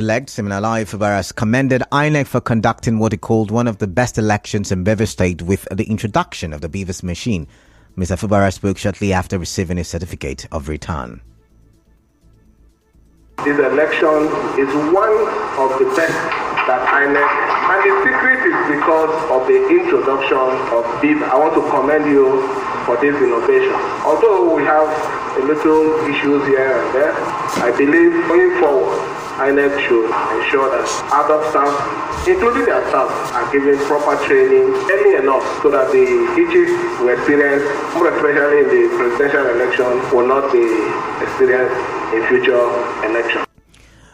Elect Siminalayi Fubara commended INEC for conducting what he called one of the best elections in Rivers State with the introduction of the Beavers machine. Mr. Fubara spoke shortly after receiving his certificate of return. This election is one of the best that INEC, and the secret is because of the introduction of Beaver. I want to commend you for this innovation. Although we have a little issues here and there, I believe going forward, INEC should ensure that other staff, including their staff, are given proper training early enough so that the hitches we experience, more especially in the presidential election, will not be experienced in future elections.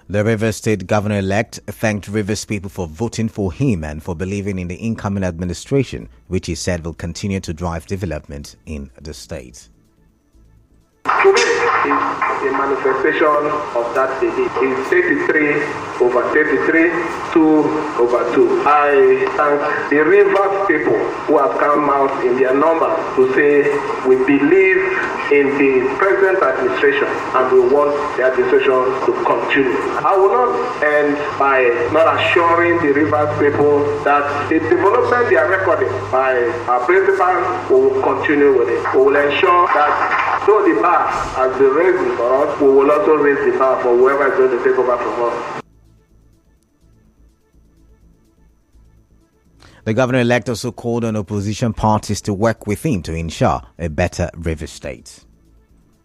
The Rivers State Governor-elect thanked Rivers people for voting for him and for believing in the incoming administration, which he said will continue to drive development in the state. Today is a manifestation of that belief. It's 33/33, 2/2. I thank the Rivers people who have come out in their numbers to say we believe in the present administration and we want the administration to continue. I will not end by not assuring the Rivers people that the development they are recording by our principal will continue with it. We will ensure that though the bar has been raised for us, we will also raise the bar for whoever is going to take over from us. The governor-elect also called on opposition parties to work with him to ensure a better Rivers State.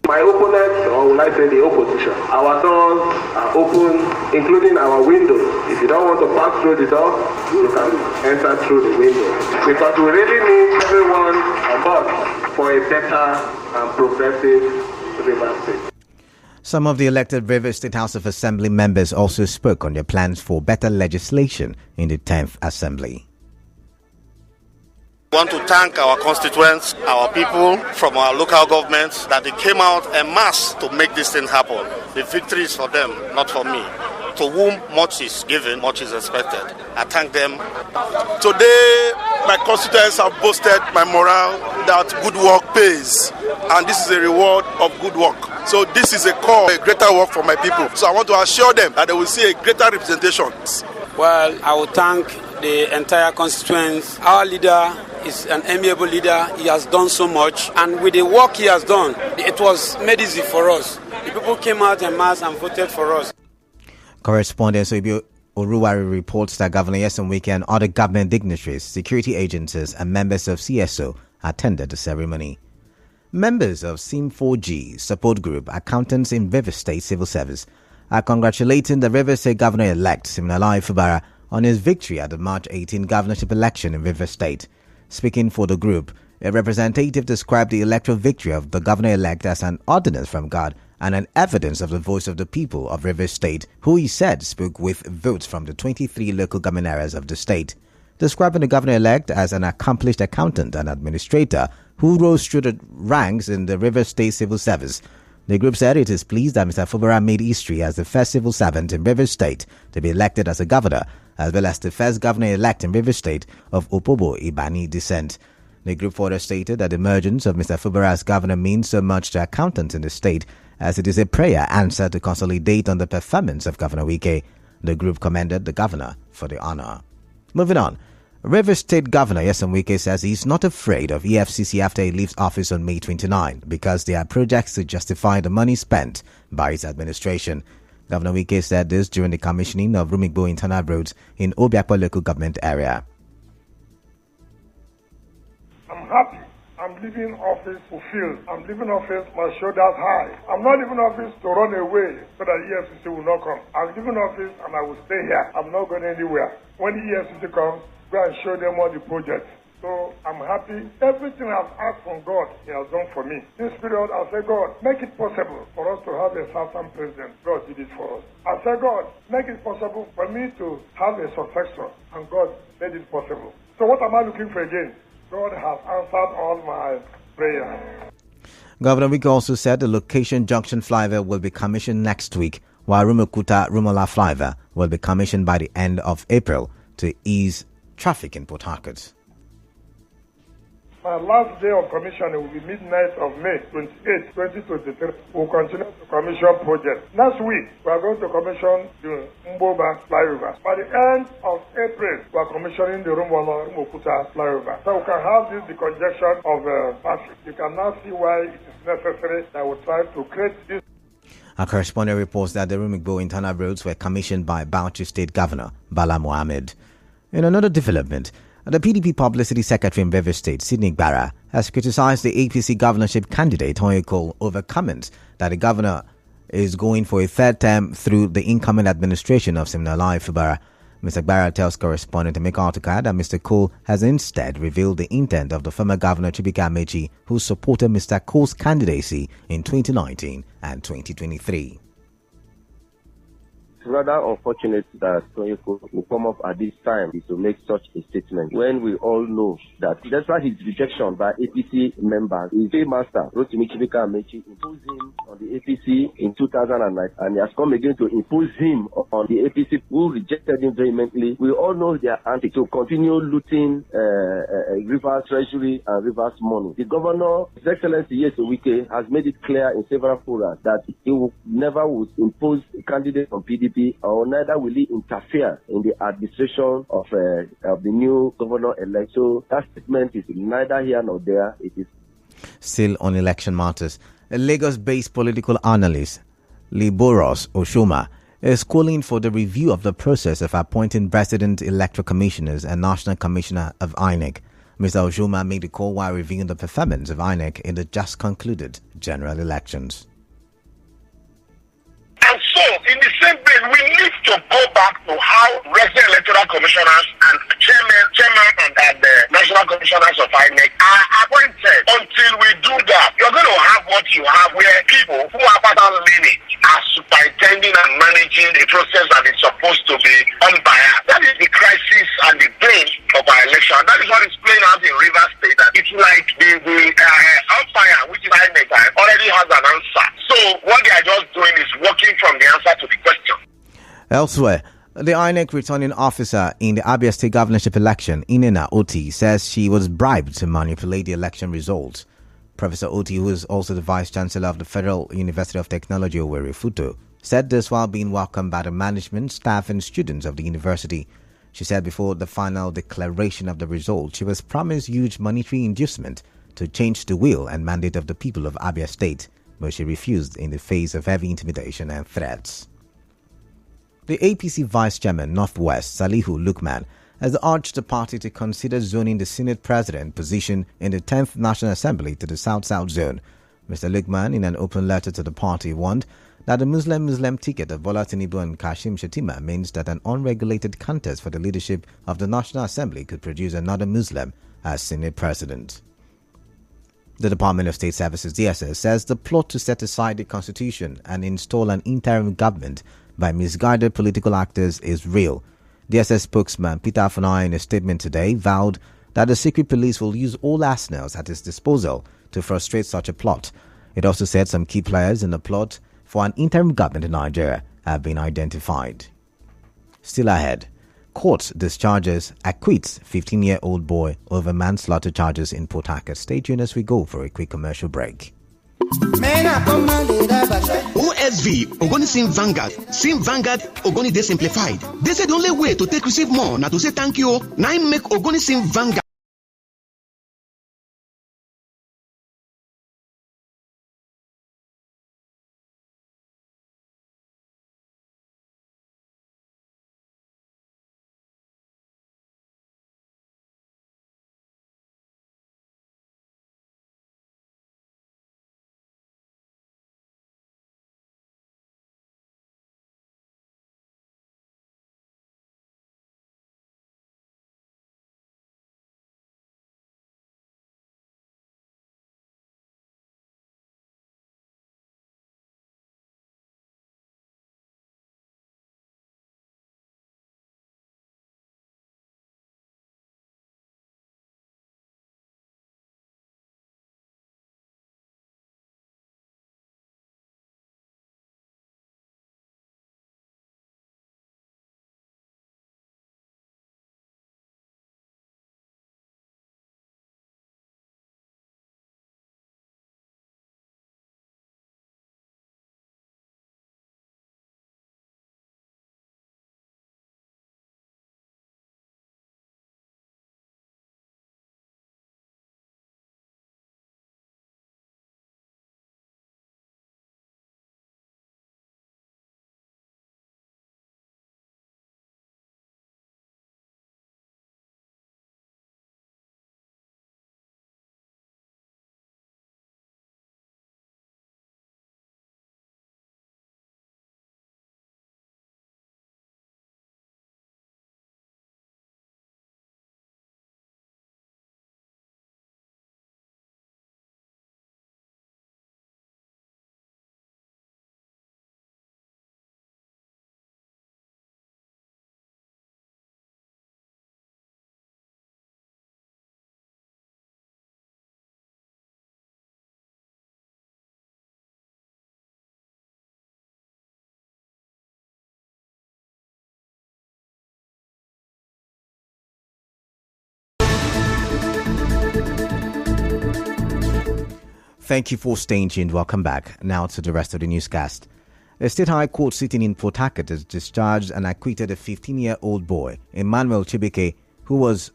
My opponents, or will I say the opposition, our doors are open, including our windows. If you don't want to pass through the door, you can enter through the window. Because we really need everyone on board for a better and progressive Rivers State. Some of the elected Rivers State House of Assembly members also spoke on their plans for better legislation in the 10th Assembly. I want to thank our constituents, our people from our local governments that they came out en masse to make this thing happen. The victory is for them, not for me. To whom much is given, much is expected. I thank them. Today, my constituents have boosted my morale that good work pays. And this is a reward of good work. So this is a call, a greater work for my people. So I want to assure them that they will see a greater representation. Well, I will thank the entire constituents. Our leader is an amiable leader. He has done so much. And with the work he has done, it was made easy for us. The people came out en masse and voted for us. Correspondent Soibio Oruwari reports that Governor Nyesom Wike and other government dignitaries, security agencies and members of CSO attended the ceremony. Members of SIM4G support group, accountants in Rivers State Civil Service, are congratulating the Rivers State Governor-elect Siminalayi Fubara on his victory at the March 18 governorship election in Rivers State. Speaking for the group, a representative described the electoral victory of the governor-elect as an ordinance from God and an evidence of the voice of the people of Rivers State, who he said spoke with votes from the 23 local government areas of the state. Describing the governor-elect as an accomplished accountant and administrator who rose through the ranks in the Rivers State Civil Service, the group said it is pleased that Mr. Fubara made history as the first civil servant in Rivers State to be elected as a governor, as well as the first governor-elect in Rivers State of Opobo Ibani descent. The group further stated that the emergence of Mr. Fubara as governor means so much to accountants in the state, as it is a prayer answer to consolidate on the performance of Governor Wike. The group commended the governor for the honor. Moving on, Rivers State Governor Nyesom Wike says he's not afraid of EFCC after he leaves office on May 29 because there are projects to justify the money spent by his administration. Governor Wike said this during the commissioning of Rumigbo Internal Roads in Obiakpo local government area. I'm happy. I'm leaving office fulfilled. I'm leaving office my shoulders high. I'm not leaving office to run away so that EFCC will not come. I'm leaving office and I will stay here. I'm not going anywhere. When the EFCC comes, go and show them all the projects. So I'm happy. Everything I've asked from God, He has done for me. This period, I say, God, make it possible for us to have a certain president. God did it for us. I say, God, make it possible for me to have a successor. And God made it possible. So what am I looking for again? God has answered all my prayers. Governor Wike also said the location junction flyover will be commissioned next week, while Rumukuta-Rumola flyover will be commissioned by the end of April to ease traffic in Port Harcourt. My last day of commissioning will be midnight of May 28, 2023. We'll continue to commission projects. Next week, we are going to commission the Mboba flyover. By the end of April, we are commissioning the Rumokuta flyover. So we can have the conjunction of traffic. You can now see why it is necessary that we try to create this. Our correspondent reports that the Rumigbo internal roads were commissioned by Bauchi State Governor Bala Mohammed. In another development, the PDP Publicity Secretary in Bever State, Sidney Gbara, has criticized the APC governorship candidate Oyeko over comments that the governor is going for a third term through the incoming administration of Siminalayi Fubara. Mr. Gbara tells correspondent Emeka Otuka that Mr. Cole has instead revealed the intent of the former governor Chibuike Amechi, who supported Mr. Cole's candidacy in 2019 and 2023. It's rather unfortunate that Oyeko will come up at this time to make such a statement when we all know that despite his rejection by APC members, his paymaster, Rotimi Chibuike Amechi, imposed him on the APC in 2009 and he has come again to impose him on the APC who rejected him vehemently. We all know their antics to continue looting Rivers Treasury and Rivers money. The governor, His Excellency Yeso Wike, has made it clear in several forums that he will never would impose a candidate from PDP or neither will he interfere in the administration of the new governor-elect. So that statement is neither here nor there. It is still on election matters. A Lagos-based political analyst, Liboros Oshoma, is calling for the review of the process of appointing resident electoral commissioners and national commissioner of INEC. Mr. Oshoma made the call while reviewing the performance of INEC in the just concluded general elections. And so, in the same vein, we need to go back to how resident electoral commissioners and chairman and the national commissioners of INEC are appointed. Until we do that, you're going to have what you have, where people who are pattern lineage are superintending and managing the process that is supposed to be unbiased. That is the crisis and the pain of our election. That is what is playing out in Rivers State. That it's like the umpire, which is INEC, already has an answer. So what they are just doing is working from the answer to the question. Elsewhere, the INEC returning officer in the Abia State governorship election, Inena Oti, says she was bribed to manipulate the election results. Professor Oti, who is also the Vice Chancellor of the Federal University of Technology, Owerri Futo, said this while being welcomed by the management, staff and students of the university. She said before the final declaration of the results, she was promised huge monetary inducement to change the will and mandate of the people of Abia State, but she refused in the face of heavy intimidation and threats. The APC Vice Chairman Northwest, Salihu Lukman, has urged the party to consider zoning the Senate President position in the 10th National Assembly to the South-South Zone. Mr. Lukman, in an open letter to the party, warned that the Muslim ticket of Bola Tinubu and Kashim Shettima means that an unregulated contest for the leadership of the National Assembly could produce another Muslim as Senate President. The Department of State Services, DSS, says the plot to set aside the Constitution and install an interim government by misguided political actors is real. DSS spokesman Peter Afunai, in a statement today, vowed that the secret police will use all arsenals at its disposal to frustrate such a plot. It also said some key players in the plot for an interim government in Nigeria have been identified. Still ahead, court discharges acquits 15-year-old boy over manslaughter charges in Port Harcourt. Stay tuned as we go for a quick commercial break. OSV, Ogoni Sim Vanguard. Sim Vanguard, Ogoni Day Simplified. They said the only way to take receive more, now to say thank you. Now I make Ogoni Sim Vanguard. Thank you for staying tuned. Welcome back. Now to the rest of the newscast. A state high court sitting in Port Harcourt has discharged and acquitted a 15-year-old boy, Emmanuel Chibike, who was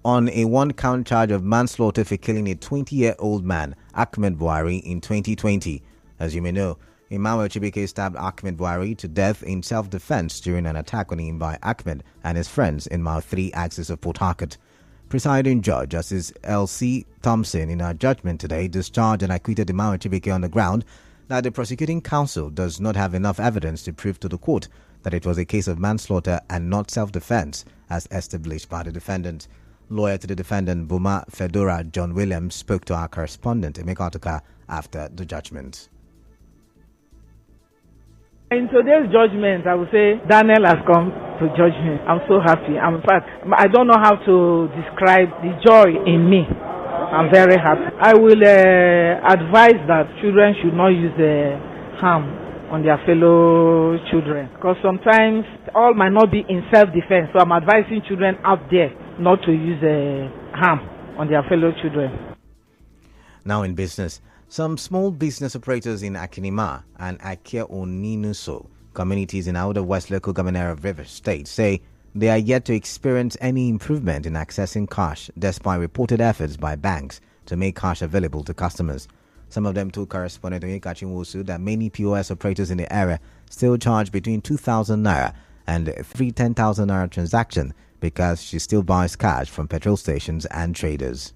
on a one-count charge of manslaughter for killing a 20-year-old man, Ahmed Buhari, in 2020. As you may know, Emmanuel Chibike stabbed Ahmed Buhari to death in self-defense during an attack on him by Ahmed and his friends in Mile 3 axis of Port Harcourt. Presiding Judge Justice L.C. Thompson, in her judgment today, discharged and acquitted Emmanuel Chibike on the ground that the prosecuting counsel does not have enough evidence to prove to the court that it was a case of manslaughter and not self-defense, as established by the defendant. Lawyer to the defendant, Buma Fedora John Williams, spoke to our correspondent, Emeka Otuka, after the judgment. In today's judgment, I would say Daniel has come to judgment. I'm so happy. In fact, I don't know how to describe the joy in me. I'm very happy. I will advise that children should not use harm on their fellow children, because sometimes all might not be in self-defense. So I'm advising children out there not to use harm on their fellow children. Now in business, some small business operators in Akinima and Akia Oninuso communities in Outer West Local Government area of Rivers State say they are yet to experience any improvement in accessing cash despite reported efforts by banks to make cash available to customers. Some of them told correspondent Onyeka Chinwosu that many POS operators in the area still charge between 2,000 naira and 10,000 naira transaction because she still buys cash from petrol stations and traders.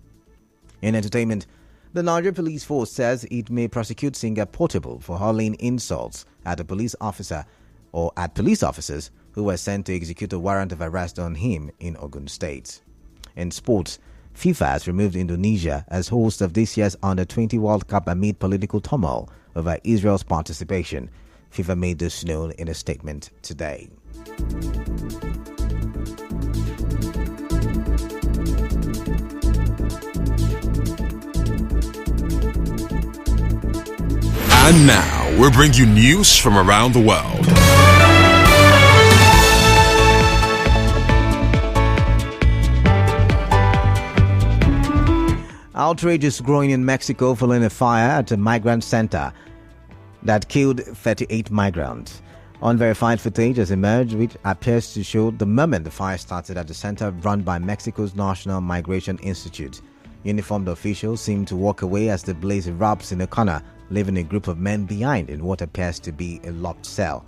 In entertainment, the Nigeria Police Force says it may prosecute singer Portable for hurling insults at a police officer or at police officers who were sent to execute a warrant of arrest on him in Ogun State. In sports, FIFA has removed Indonesia as host of this year's Under-20 World Cup amid political turmoil over Israel's participation. FIFA made this known in a statement today. And now, we bring you news from around the world. Outrage is growing in Mexico following a fire at a migrant center that killed 38 migrants. Unverified footage has emerged which appears to show the moment the fire started at the center run by Mexico's National Migration Institute. Uniformed officials seem to walk away as the blaze erupts in a corner, leaving a group of men behind in what appears to be a locked cell.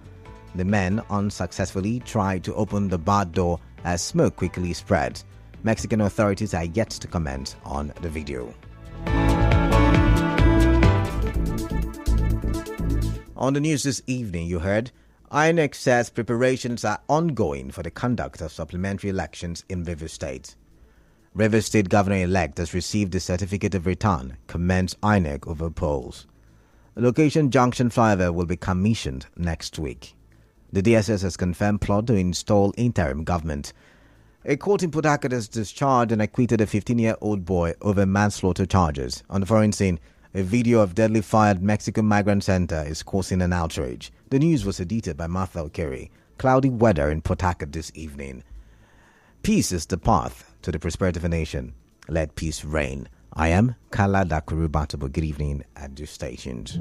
The men unsuccessfully tried to open the barred door as smoke quickly spread. Mexican authorities are yet to comment on the video. On the news this evening, you heard INEC says preparations are ongoing for the conduct of supplementary elections in Rivers State. Rivers State Governor-elect has received the certificate of return, commends INEC over polls. A location junction flyover will be commissioned next week. The DSS has confirmed plot to install interim government. A court in Port Harcourt has discharged and acquitted a 15-year-old boy over manslaughter charges. On the foreign scene, a video of deadly fire at Mexican migrant center is causing an outrage. The news was edited by Martha Okeri. Cloudy weather in Port Harcourt this evening. Peace is the path to the prosperity of a nation. Let peace reign. I am Kala Dakuru Batabo. Good evening at the stations.